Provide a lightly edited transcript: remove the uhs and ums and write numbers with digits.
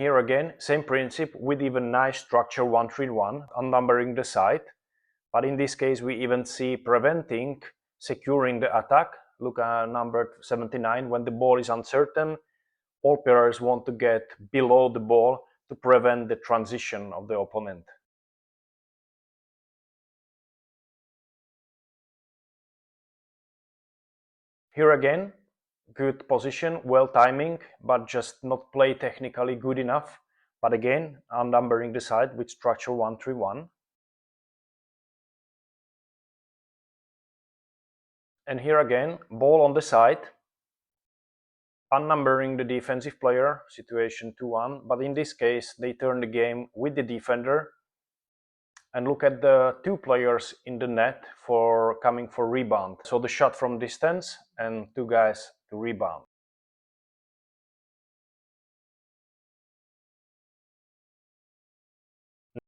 here again, same principle with even nice structure 1-3-1, unnumbering the side. But in this case, we even see preventing, securing the attack. Look at number 79, when the ball is uncertain, all players want to get below the ball to prevent the transition of the opponent. Here again, good position, well timing, but just not play technically good enough. But again, unnumbering the side with structure 1-3-1. And here again, ball on the side, unnumbering the defensive player, situation 2-1. But in this case, they turn the game with the defender. And look at the two players in the net for coming for rebound. So the shot from distance and two guys to rebound.